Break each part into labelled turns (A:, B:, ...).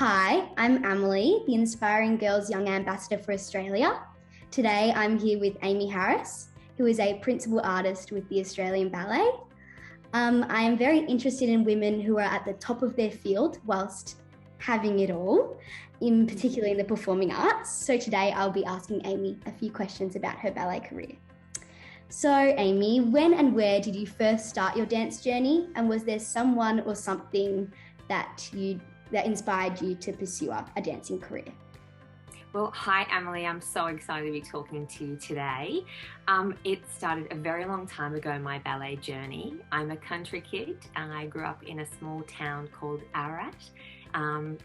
A: Hi, I'm Amelie, the Inspiring Girls Young Ambassador for Australia. Today I'm here with Amy Harris, who is a principal artist with the Australian Ballet. I am very interested in women who are at the top of their field whilst having it all, in particular in the performing arts. So today I'll be asking Amy a few questions about her ballet career. So Amy, when and where did you first start your dance journey? And was there someone or something that inspired you to pursue a dancing career?
B: Well, hi, Amelie. I'm so excited to be talking to you today. It started a very long time ago, my ballet journey. I'm a country kid and I grew up in a small town called Ararat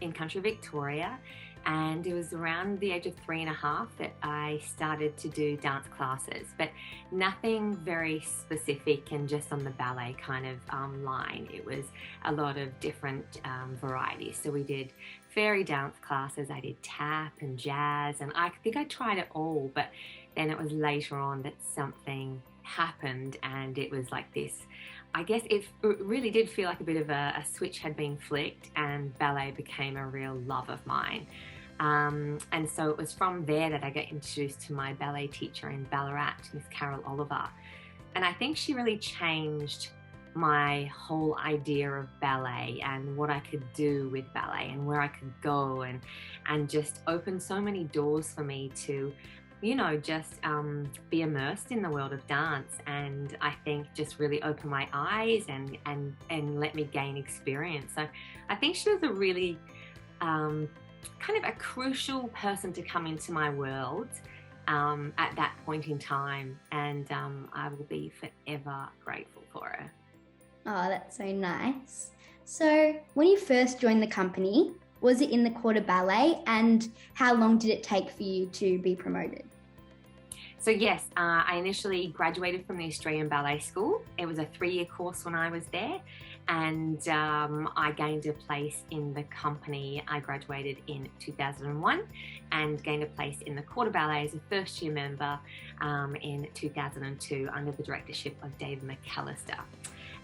B: in country Victoria. And it was around the age of 3.5 that I started to do dance classes, but nothing very specific and just on the ballet kind of line. It was a lot of different varieties. So we did fairy dance classes, I did tap and jazz, and I think I tried it all, but then it was later on that something happened and it was like this. I guess it really did feel like a bit of a switch had been flicked and ballet became a real love of mine. And so it was from there that I got introduced to my ballet teacher in Ballarat, Miss Carol Oliver. And I think she really changed my whole idea of ballet and what I could do with ballet and where I could go, and just opened so many doors for me to just be immersed in the world of dance, and I think just really opened my eyes and let me gain experience. So I think she was a really kind of a crucial person to come into my world at that point in time, and I will be forever grateful for her.
A: Oh, that's so nice. So when you first joined the company, was it in the corps de ballet, and how long did it take for you to be promoted?
B: So yes, I initially graduated from the Australian Ballet School. It was a 3-year course when I was there, and I gained a place in the company. I graduated in 2001 and gained a place in the corps de ballet as a first-year member in 2002 under the directorship of David McAllister.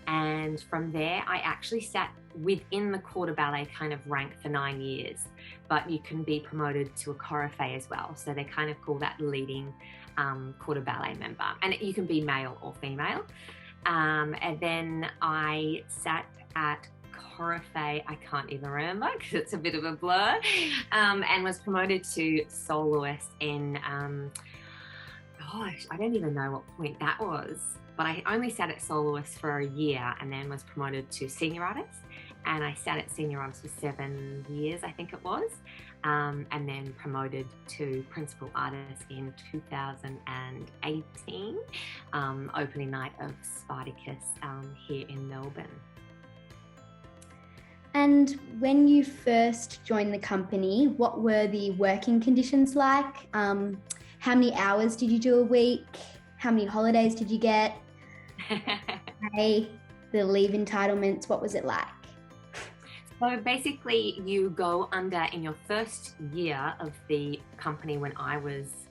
B: And from there, I actually sat within the corps de ballet kind of rank for 9 years, but you can be promoted to a coryphée as well. So they kind of call that leading corps de ballet member, and you can be male or female. And then I sat at coryphée, I can't even remember because it's a bit of a blur, and was promoted to soloist in, gosh, I don't even know what point that was. But I only sat at soloist for a year and then was promoted to senior artist. And I sat at senior artist for 7 years, I think it was, and then promoted to principal artist in 2018, opening night of Spartacus here in Melbourne.
A: And when you first joined the company, what were the working conditions like? How many hours did you do a week? How many holidays did you get? Hey, the leave entitlements, what was it like?
B: So basically you go under in your first year of the company when I was,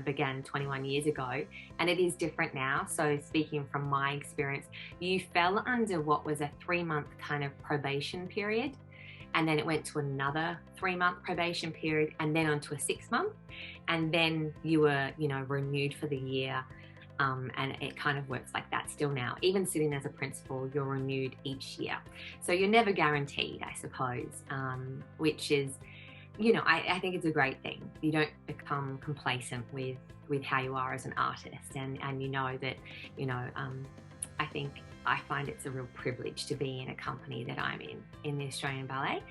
B: began 21 years ago, and it is different now. So speaking from my experience, you fell under what was a 3-month kind of probation period. And then it went to another 3-month probation period, and then onto a 6-month. And then you were, renewed for the year. And it kind of works like that still now. Even sitting as a principal, you're renewed each year. So you're never guaranteed, I suppose, which is, I think it's a great thing. You don't become complacent with how you are as an artist. And that, I think I find it's a real privilege to be in a company that I'm in the Australian Ballet.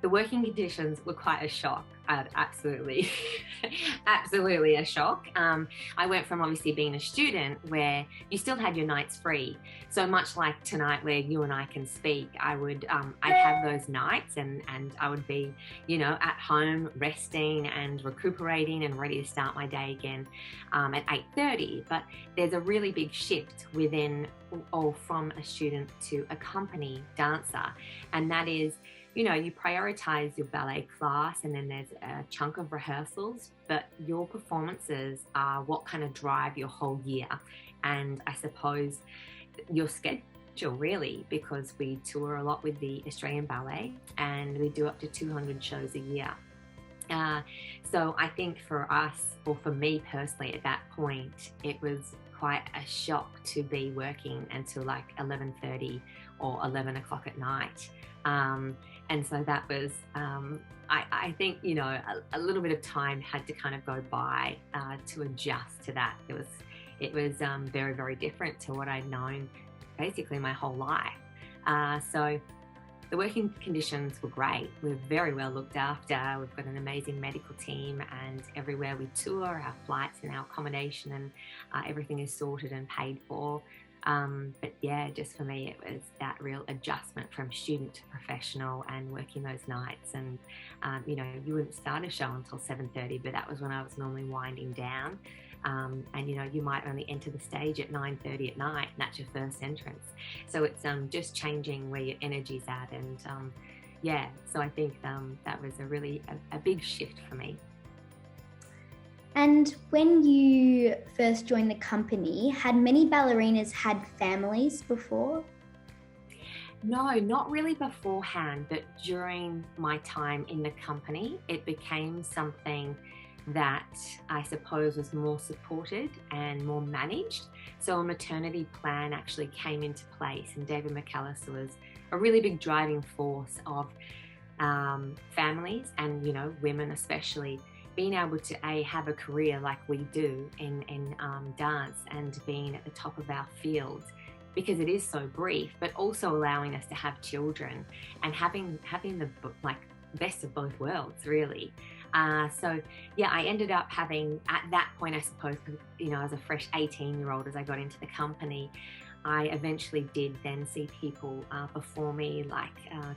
B: The working conditions were quite a shock, absolutely, absolutely a shock. I went from obviously being a student where you still had your nights free. So much like tonight where you and I can speak, I'd have those nights and I would be, at home resting and recuperating and ready to start my day again at 8:30. But there's a really big shift from a student to a company dancer, and that is, you prioritize your ballet class, and then there's a chunk of rehearsals, but your performances are what kind of drive your whole year. And I suppose your schedule really, because we tour a lot with the Australian Ballet and we do up to 200 shows a year. So I think for us, or for me personally at that point, it was quite a shock to be working until like 11:30 or 11 o'clock at night. And so that was, I think, you know, a little bit of time had to kind of go by to adjust to that. It was very, very different to what I'd known basically my whole life. So the working conditions were great. We're very well looked after. We've got an amazing medical team, and everywhere we tour, our flights and our accommodation and everything is sorted and paid for. But yeah, just for me, it was that real adjustment from student to professional and working those nights. And, you know, you wouldn't start a show until 7:30, but that was when I was normally winding down. And, you know, you might only enter the stage at 9:30 at night, and that's your first entrance. So it's just changing where your energy's at. And yeah, so I think that was a really a big shift for me.
A: And when you first joined the company, had many ballerinas had families before?
B: No, not really beforehand, but during my time in the company, it became something that I suppose was more supported and more managed. So a maternity plan actually came into place, and David McAllister was a really big driving force of families and, you know, women especially, being able to have a career like we do in dance and being at the top of our field, because it is so brief, but also allowing us to have children and having the like best of both worlds, really. So yeah, I ended up having, at that point, I suppose, you know, as a fresh 18-year-old, as I got into the company, I eventually did then see people before me like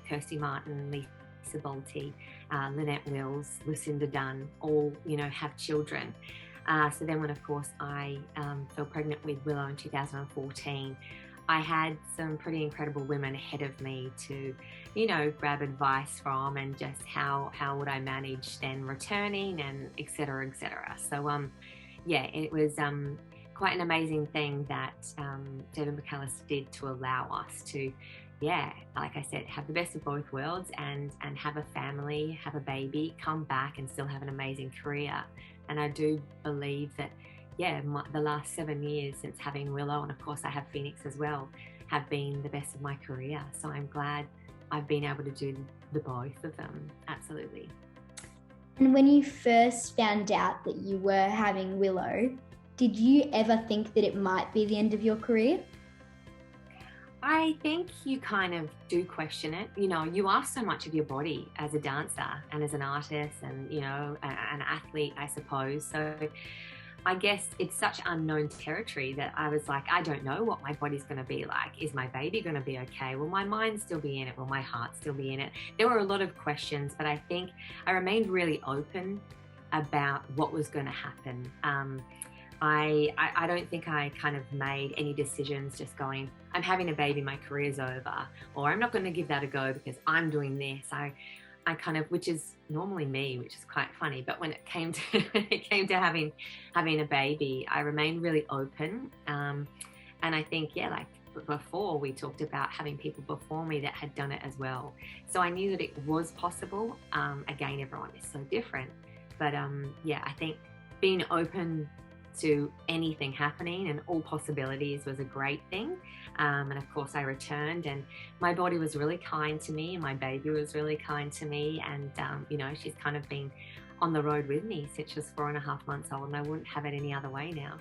B: Kirsty Martin, Lisa Bolte, Lynette Wills, Lucinda Dunn, all, you know, have children. So then when, of course, I fell pregnant with Willow in 2014, I had some pretty incredible women ahead of me to, you know, grab advice from, and just how would I manage then returning, and et cetera, et cetera. So, yeah, it was quite an amazing thing that David McAllister did to allow us to, yeah, like I said, have the best of both worlds and have a family, have a baby, come back and still have an amazing career. And I do believe that, yeah, the last 7 years since having Willow, and of course I have Phoenix as well, have been the best of my career. So I'm glad I've been able to do the both of them. Absolutely.
A: And when you first found out that you were having Willow, did you ever think that it might be the end of your career?
B: I think you kind of do question it. You know, you are so much of your body as a dancer and as an artist and, you know, an athlete, I suppose. So I guess it's such unknown territory that I was like, I don't know what my body's going to be like. Is my baby going to be okay? Will my mind still be in it? Will my heart still be in it? There were a lot of questions, but I think I remained really open about what was going to happen. I don't think I kind of made any decisions just going, I'm having a baby, my career's over, or I'm not going to give that a go because I'm doing this. I kind of, which is normally me, which is quite funny. But when it came to having a baby, I remained really open. And I think, yeah, like before we talked about having people before me that had done it as well. So I knew that it was possible. Again, everyone is so different. But yeah, I think being open to anything happening and all possibilities was a great thing. And of course I returned, and my body was really kind to me, and my baby was really kind to me, and you know, she's kind of been on the road with me since she was 4.5 months old, and I wouldn't have it any other way now.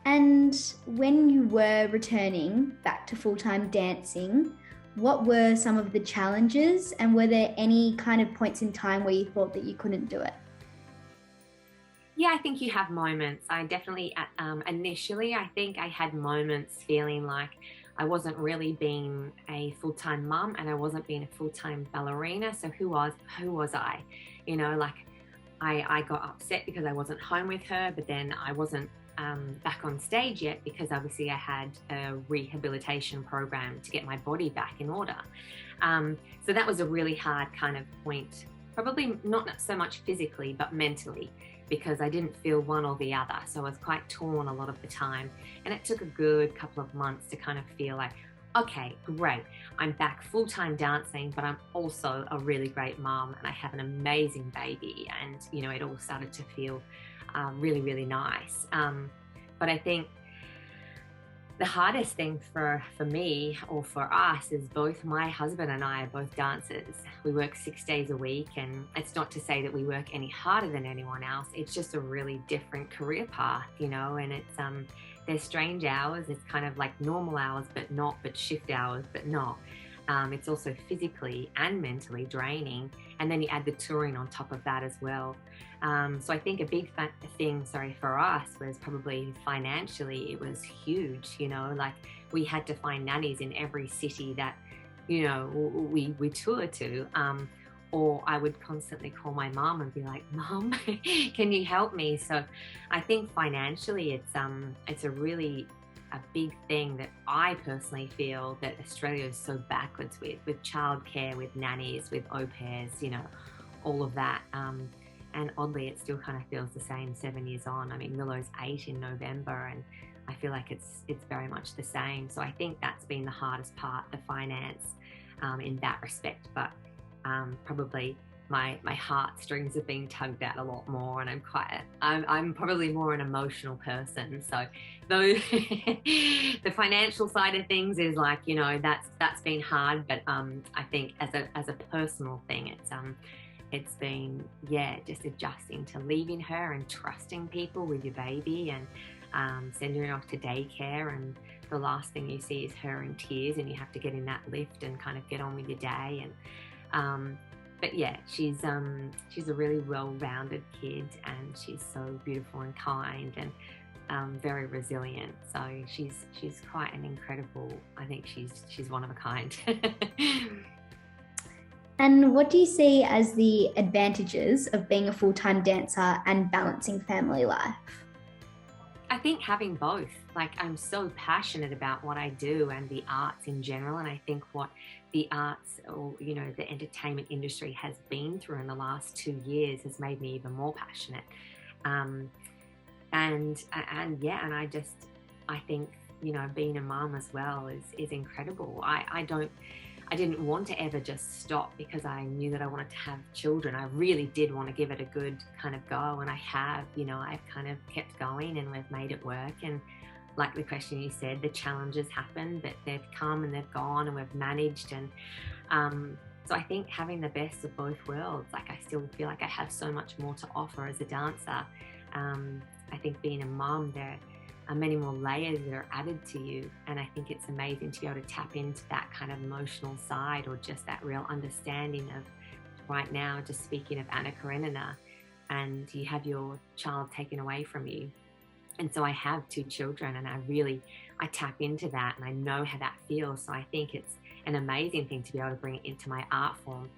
A: And when you were returning back to full-time dancing, what were some of the challenges, and were there any kind of points in time where you thought that you couldn't do it?
B: Yeah, I think you have moments. I definitely, initially, I think I had moments feeling like I wasn't really being a full-time mum, and I wasn't being a full-time ballerina. So who was I? You know, like I got upset because I wasn't home with her, but then I wasn't back on stage yet because obviously I had a rehabilitation program to get my body back in order. So that was a really hard kind of point, probably not so much physically, but mentally. because I didn't feel one or the other. So I was quite torn a lot of the time. And it took a good couple of months to kind of feel like, okay, great. I'm back full-time dancing, but I'm also a really great mom and I have an amazing baby. And, you know, it all started to feel really, really nice. But I think the hardest thing for me or for us is both my husband and I are both dancers. We work 6 days a week, and it's not to say that we work any harder than anyone else. It's just a really different career path, you know, and it's there's strange hours. It's kind of like normal hours, but shift hours, but not. It's also physically and mentally draining. And then you add the touring on top of that as well. So I think a big thing, for us was probably financially, it was huge, you know, like we had to find nannies in every city that, you know, we tour to. Or I would constantly call my mom and be like, Mom, can you help me? So I think financially it's a big thing that I personally feel that Australia is so backwards with childcare, with nannies, with au pairs, you know, all of that. And oddly, it still kind of feels the same 7 years on. I mean, Willow's 8 in November, and I feel like it's very much the same. So I think that's been the hardest part, the finance, in that respect. But probably my heartstrings have been tugged at a lot more, and I'm probably more an emotional person. So though the financial side of things is like, you know, that's been hard, but I think as a personal thing, it's been, just adjusting to leaving her and trusting people with your baby, and sending her off to daycare, and the last thing you see is her in tears, and you have to get in that lift and kind of get on with your day. And but yeah, she's a really well-rounded kid, and she's so beautiful and kind, and very resilient. So she's quite an incredible, I think she's one of a kind.
A: And what do you see as the advantages of being a full-time dancer and balancing family life?
B: I think having both. Like, I'm so passionate about what I do and the arts in general, and I think what the arts, or, you know, the entertainment industry has been through in the last 2 years has made me even more passionate. And I think, you know, being a mom as well is incredible. I didn't want to ever just stop because I knew that I wanted to have children. I really did want to give it a good kind of go, and I have, you know, I've kind of kept going, and we've made it work. And like the question you said, the challenges happen, but they've come and they've gone, and we've managed. And so I think having the best of both worlds, like I still feel like I have so much more to offer as a dancer. I think being a mom, there are many more layers that are added to you, and I think it's amazing to be able to tap into that kind of emotional side, or just that real understanding of, right now, just speaking of Anna Karenina, and you have your child taken away from you. And so I have 2 children, and I tap into that, and I know how that feels. So I think it's an amazing thing to be able to bring it into my art form.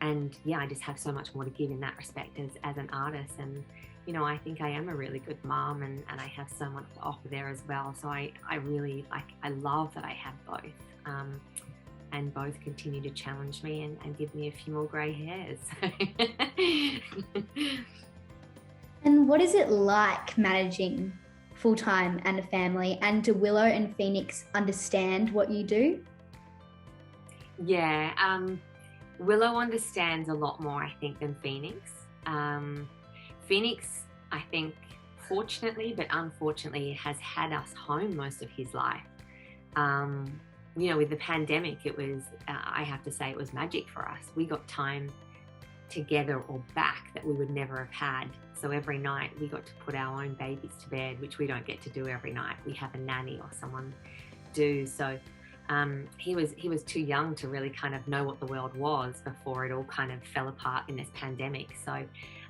B: And yeah, I just have so much more to give in that respect as an artist. And, you know, I think I am a really good mom, and I have so much to offer there as well. So I really I love that I have both. And both continue to challenge me and give me a few more grey hairs.
A: And what is it like managing full-time and a family? And do Willow and Phoenix understand what you do?
B: Yeah, Willow understands a lot more, I think, than Phoenix. Phoenix, I think, fortunately, but unfortunately, has had us home most of his life. You know, with the pandemic, it was, I have to say, it was magic for us. We got time together or back that we would never have had. So every night we got to put our own babies to bed, which we don't get to do every night. We have a nanny or someone do. So he was too young to really kind of know what the world was before it all kind of fell apart in this pandemic. So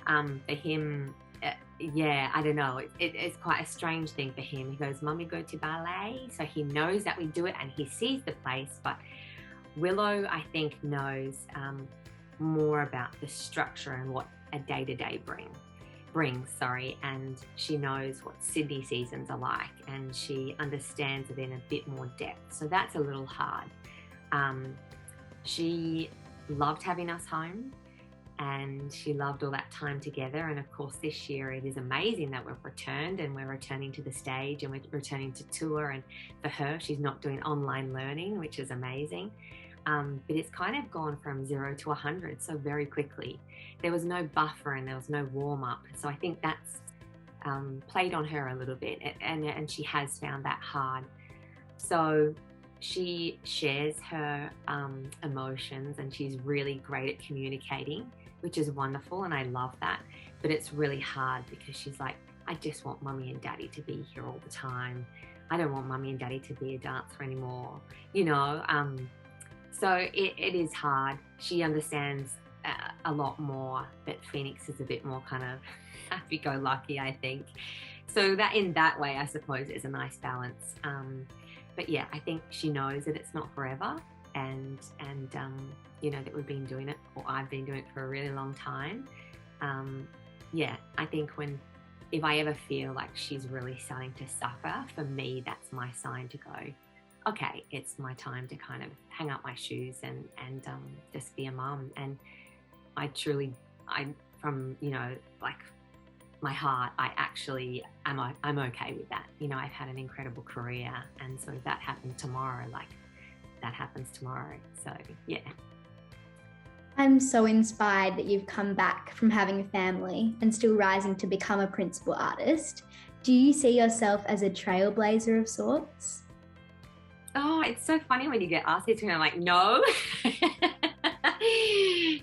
B: for him, I don't know. It's quite a strange thing for him. He goes, Mummy, go to ballet. So he knows that we do it, and he sees the place. But Willow, I think, knows more about the structure and what a day-to-day brings, and she knows what Sydney seasons are like, and she understands it in a bit more depth. So that's a little hard. She loved having us home, and she loved all that time together. And of course this year it is amazing that we've returned, and we're returning to the stage, and we're returning to tour. And for her, she's not doing online learning, which is amazing. But it's kind of gone from 0 to 100 so very quickly. There was no buffer and there was no warm-up, so I think that's played on her a little bit, and she has found that hard. So she shares her emotions, and she's really great at communicating, which is wonderful, and I love that. But it's really hard because she's like, I just want mummy and daddy to be here all the time. I don't want mummy and daddy to be a dancer anymore, you know. So it is hard. She understands a lot more, but Phoenix is a bit more kind of happy-go-lucky, I think. So that in that way, I suppose, is a nice balance. But yeah, I think she knows that it's not forever, and you know, that we've been doing it, or I've been doing it for a really long time. Yeah, I think if I ever feel like she's really starting to suffer, for me, that's my sign to go, okay, it's my time to kind of hang up my shoes and just be a mum. And from, you know, like my heart, I actually I'm okay with that. You know, I've had an incredible career, and so if that happened tomorrow, like that happens tomorrow. So yeah.
A: I'm so inspired that you've come back from having a family and still rising to become a principal artist. Do you see yourself as a trailblazer of sorts?
B: Oh, it's so funny when you get asked this, and I'm like, no.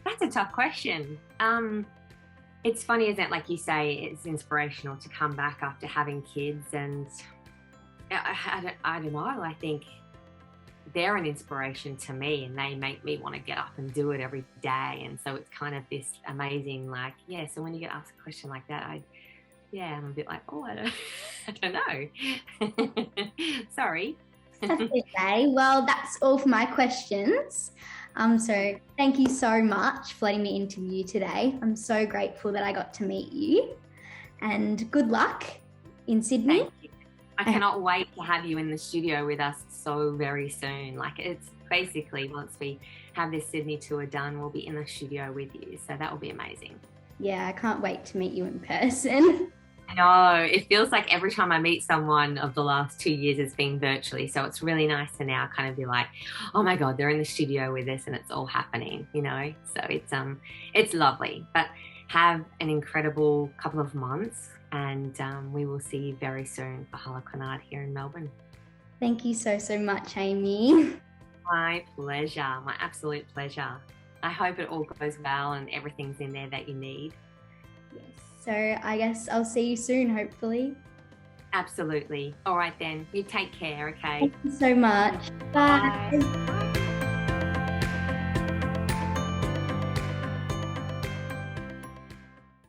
B: That's a tough question. It's funny, isn't it? Like you say, it's inspirational to come back after having kids, and I don't know. I think they're an inspiration to me, and they make me want to get up and do it every day. And so it's kind of this amazing, like, yeah. So when you get asked a question like that, I'm a bit like, oh, I don't know. Sorry.
A: That's okay. Well, that's all for my questions. So thank you so much for letting me interview you today. I'm so grateful that I got to meet you, and good luck in Sydney.
B: Thank you. I cannot wait to have you in the studio with us so very soon. Like, it's basically, once we have this Sydney tour done, we'll be in the studio with you. So that will be amazing.
A: Yeah, I can't wait to meet you in person.
B: I know, it feels like every time I meet someone of the last 2 years, it's been virtually. So it's really nice to now kind of be like, oh my God, they're in the studio with us and it's all happening, you know? So it's lovely. But have an incredible couple of months, and we will see you very soon for Harlequinade here in Melbourne.
A: Thank you so much, Amy.
B: My pleasure, my absolute pleasure. I hope it all goes well and everything's in there that you need.
A: Yes. So I guess I'll see you soon, hopefully.
B: Absolutely. All right then. You take care, okay?
A: Thank you so much. Bye.
B: Bye.